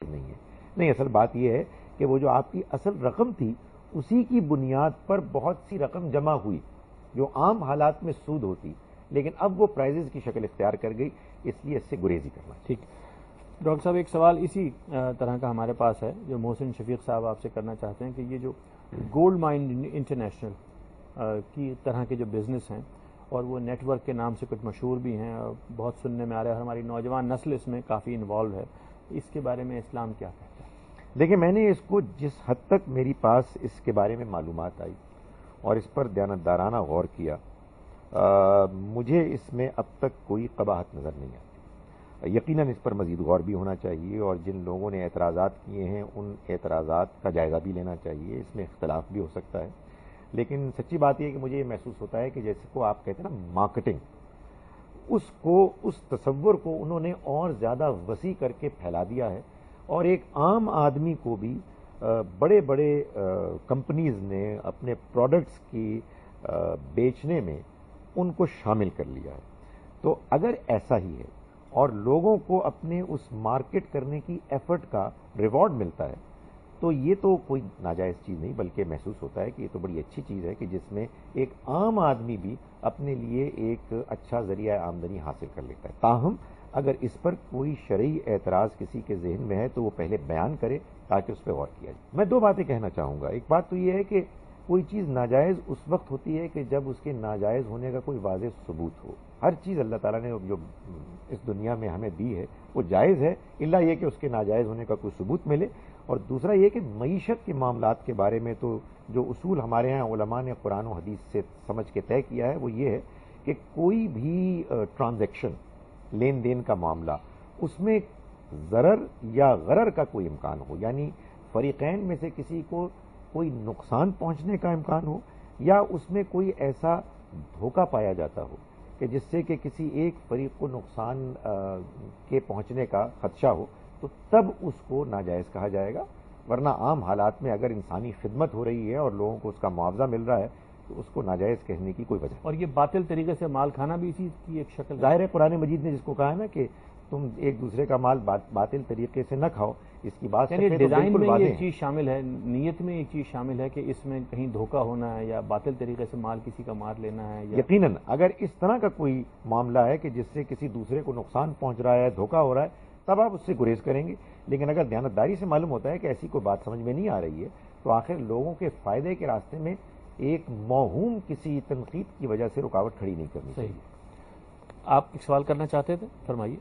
مشکل نہیں ہے. نہیں، اصل بات یہ ہے کہ وہ جو آپ کی اصل رقم تھی اسی کی بنیاد پر بہت سی رقم جمع ہوئی جو عام حالات میں سود ہوتی، لیکن اب وہ پرائزز کی شکل اختیار کر گئی، اس لیے اس سے گریزی کرنا. ٹھیک. ڈاکٹر صاحب ایک سوال اسی طرح کا ہمارے پاس ہے جو محسن شفیق صاحب آپ سے کرنا چاہتے ہیں کہ یہ جو گولڈ مائن انٹرنیشنل کی طرح کے جو بزنس ہیں اور وہ نیٹ ورک کے نام سے کچھ مشہور بھی ہیں اور بہت سننے میں آ رہا ہے اور ہماری نوجوان نسل اس میں کافی انوالو ہے، اس کے بارے میں اسلام کیا کہتا ہے؟ دیکھیں، میں نے اس کو جس حد تک میری پاس اس کے بارے میں معلومات آئی اور اس پر دیانتدارانہ غور کیا، مجھے اس میں اب تک کوئی قباحت نظر نہیں آتی. یقیناً اس پر مزید غور بھی ہونا چاہیے اور جن لوگوں نے اعتراضات کیے ہیں ان اعتراضات کا جائزہ بھی لینا چاہیے. اس میں اختلاف بھی ہو سکتا ہے، لیکن سچی بات یہ ہے کہ مجھے یہ محسوس ہوتا ہے کہ جیسے کو آپ کہتے ہیں نا مارکیٹنگ، اس تصور کو انہوں نے اور زیادہ وسیع کر کے پھیلا دیا ہے اور ایک عام آدمی کو بھی بڑے بڑے کمپنیز نے اپنے پروڈکٹس کی بیچنے میں ان کو شامل کر لیا ہے. تو اگر ایسا ہی ہے اور لوگوں کو اپنے اس مارکیٹ کرنے کی ایفرٹ کا ریوارڈ ملتا ہے تو یہ تو کوئی ناجائز چیز نہیں، بلکہ محسوس ہوتا ہے کہ یہ تو بڑی اچھی چیز ہے کہ جس میں ایک عام آدمی بھی اپنے لیے ایک اچھا ذریعہ آمدنی حاصل کر لیتا ہے. تاہم اگر اس پر کوئی شرعی اعتراض کسی کے ذہن میں ہے تو وہ پہلے بیان کرے تاکہ اس پہ غور کیا جائے. میں دو باتیں کہنا چاہوں گا. ایک بات تو یہ ہے کہ کوئی چیز ناجائز اس وقت ہوتی ہے کہ جب اس کے ناجائز ہونے کا کوئی واضح ثبوت ہو. ہر چیز اللہ تعالیٰ نے جو اس دنیا میں ہمیں دی ہے وہ جائز ہے، الا یہ کہ اس کے ناجائز ہونے کا کوئی ثبوت ملے. اور دوسرا یہ کہ معیشت کے معاملات کے بارے میں تو جو اصول ہمارے ہاں علماء نے قرآن و حدیث سے سمجھ کے طے کیا ہے وہ یہ ہے کہ کوئی بھی ٹرانزیکشن، لین دین کا معاملہ، اس میں ضرر یا غرر کا کوئی امکان ہو، یعنی فریقین میں سے کسی کو کوئی نقصان پہنچنے کا امکان ہو یا اس میں کوئی ایسا دھوکہ پایا جاتا ہو کہ جس سے کہ کسی ایک فریق کو نقصان کے پہنچنے کا خدشہ ہو، تو تب اس کو ناجائز کہا جائے گا. ورنہ عام حالات میں اگر انسانی خدمت ہو رہی ہے اور لوگوں کو اس کا معاوضہ مل رہا ہے تو اس کو ناجائز کہنے کی کوئی وجہ نہیں. اور یہ باطل طریقے سے مال کھانا بھی اسی کی ایک شکل ظاہر ہے قرآن مجید نے جس کو کہا ہے نا کہ تم ایک دوسرے کا مال باطل طریقے سے نہ کھاؤ، اس کی بات یعنی ڈیزائن میں یہ چیز شامل ہے، نیت میں یہ چیز شامل ہے کہ اس میں کہیں دھوکہ ہونا ہے یا باطل طریقے سے مال کسی کا مار لینا ہے. یقیناً اگر اس طرح کا کوئی معاملہ ہے کہ جس سے کسی دوسرے کو نقصان پہنچ رہا ہے، دھوکہ ہو رہا ہے، تب آپ اس سے گریز کریں گے. لیکن اگر دیانتداری سے معلوم ہوتا ہے کہ ایسی کوئی بات سمجھ میں نہیں آ رہی ہے تو آخر لوگوں کے فائدے کے راستے میں ایک موہوم کسی تنقید کی وجہ سے رکاوٹ کھڑی نہیں کرنی چاہیے. آپ ایک سوال کرنا چاہتے تھے، فرمائیے.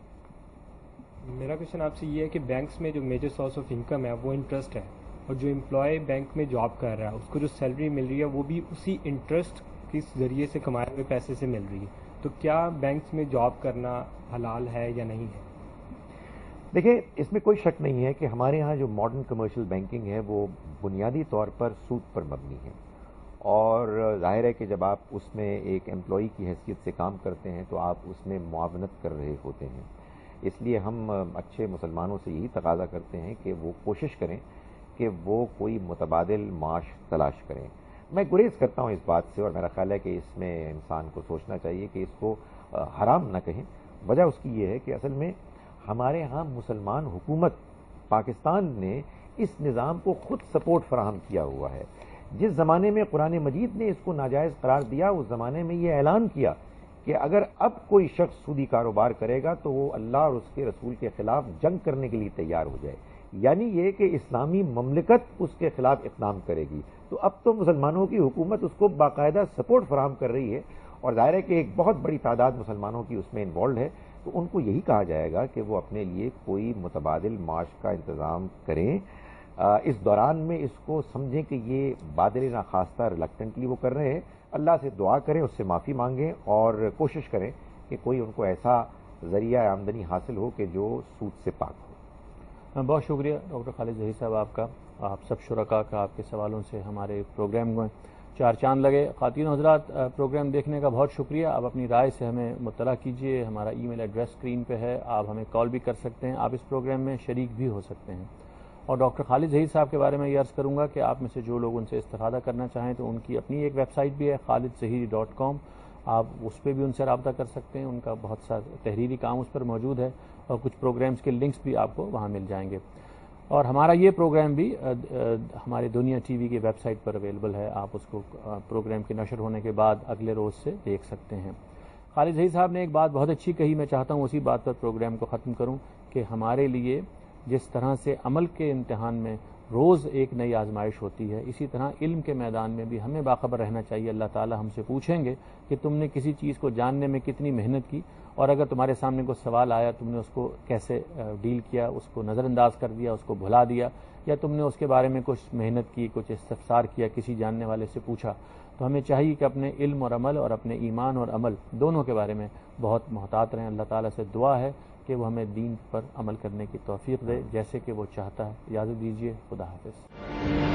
میرا کوشچن آپ سے یہ ہے کہ بینکس میں جو میجر سورس آف انکم ہے وہ انٹرسٹ ہے، اور جو امپلائی بینک میں جاب کر رہا ہے اس کو جو سیلری مل رہی ہے وہ بھی اسی انٹرسٹ کے ذریعے سے کمائے ہوئے پیسے سے مل رہی ہے. تو کیا بینکس میں جاب کرنا حلال ہے یا نہیں ہے؟ دیکھیں، اس میں کوئی شک نہیں ہے کہ ہمارے ہاں جو ماڈرن کمرشل بینکنگ ہے وہ بنیادی طور پر سود پر مبنی ہے، اور ظاہر ہے کہ جب آپ اس میں ایک امپلائی کی حیثیت سے کام کرتے ہیں تو آپ اس میں معاونت کر رہے ہوتے ہیں. اس لیے ہم اچھے مسلمانوں سے یہی تقاضا کرتے ہیں کہ وہ کوشش کریں کہ وہ کوئی متبادل معاش تلاش کریں. میں گریز کرتا ہوں اس بات سے، اور میرا خیال ہے کہ اس میں انسان کو سوچنا چاہیے کہ اس کو حرام نہ کہیں. وجہ اس کی یہ ہے کہ اصل میں ہمارے ہاں مسلمان حکومت پاکستان نے اس نظام کو خود سپورٹ فراہم کیا ہوا ہے. جس زمانے میں قرآن مجید نے اس کو ناجائز قرار دیا اس زمانے میں یہ اعلان کیا کہ اگر اب کوئی شخص سودی کاروبار کرے گا تو وہ اللہ اور اس کے رسول کے خلاف جنگ کرنے کے لیے تیار ہو جائے، یعنی یہ کہ اسلامی مملکت اس کے خلاف اقدام کرے گی. تو اب تو مسلمانوں کی حکومت اس کو باقاعدہ سپورٹ فراہم کر رہی ہے، اور ظاہر ہے کہ ایک بہت بڑی تعداد مسلمانوں کی اس میں انوالوڈ ہے. تو ان کو یہی کہا جائے گا کہ وہ اپنے لیے کوئی متبادل معاش کا انتظام کریں. اس دوران میں اس کو سمجھیں کہ یہ بادل ناخواستہ ریلکٹنٹلی وہ کر رہے ہیں. اللہ سے دعا کریں، اس سے معافی مانگیں اور کوشش کریں کہ کوئی ان کو ایسا ذریعہ آمدنی حاصل ہو کہ جو سود سے پاک ہو. بہت شکریہ ڈاکٹر خالد ظہیر صاحب آپ کا، آپ سب شرکاء کا. آپ کے سوالوں سے ہمارے پروگرام میں چار چاند لگے. خواتین و حضرات، پروگرام دیکھنے کا بہت شکریہ. آپ اپنی رائے سے ہمیں مطلع کیجیے. ہمارا ای میل ایڈریس اسکرین پہ ہے، آپ ہمیں کال بھی کر سکتے ہیں. آپ اس پروگرام میں شریک بھی ہو سکتے ہیں. اور ڈاکٹر خالد ظہیر صاحب کے بارے میں یہ عرض کروں گا کہ آپ میں سے جو لوگ ان سے استفادہ کرنا چاہیں تو ان کی اپنی ایک ویب سائٹ بھی ہے khalidzaheeri.com. آپ اس پہ بھی ان سے رابطہ کر سکتے ہیں. ان کا بہت سا تحریری کام اس پر موجود ہے اور کچھ پروگرامز کے لنکس بھی آپ کو وہاں مل جائیں گے. اور ہمارا یہ پروگرام بھی ہمارے دنیا ٹی وی کی ویب سائٹ پر اویلیبل ہے، آپ اس کو پروگرام کے نشر ہونے کے بعد اگلے روز سے دیکھ سکتے ہیں۔ خالد ظہیر صاحب نے ایک بات بہت اچھی کہی، میں چاہتا ہوں اسی بات پر پروگرام کو ختم کروں کہ ہمارے لیے جس طرح سے عمل کے امتحان میں روز ایک نئی آزمائش ہوتی ہے، اسی طرح علم کے میدان میں بھی ہمیں باخبر رہنا چاہیے۔ اللہ تعالی ہم سے پوچھیں گے کہ تم نے کسی چیز کو جاننے میں کتنی محنت کی، اور اگر تمہارے سامنے کوئی سوال آیا تم نے اس کو کیسے ڈیل کیا، اس کو نظر انداز کر دیا، اس کو بھلا دیا، یا تم نے اس کے بارے میں کچھ محنت کی، کچھ استفسار کیا، کسی جاننے والے سے پوچھا۔ تو ہمیں چاہیے کہ اپنے علم اور عمل اور اپنے ایمان اور عمل دونوں کے بارے میں بہت محتاط رہیں۔ اللہ تعالیٰ سے دعا ہے کہ وہ ہمیں دین پر عمل کرنے کی توفیق دے جیسے کہ وہ چاہتا ہے۔ اجازت دیجیے، خدا حافظ۔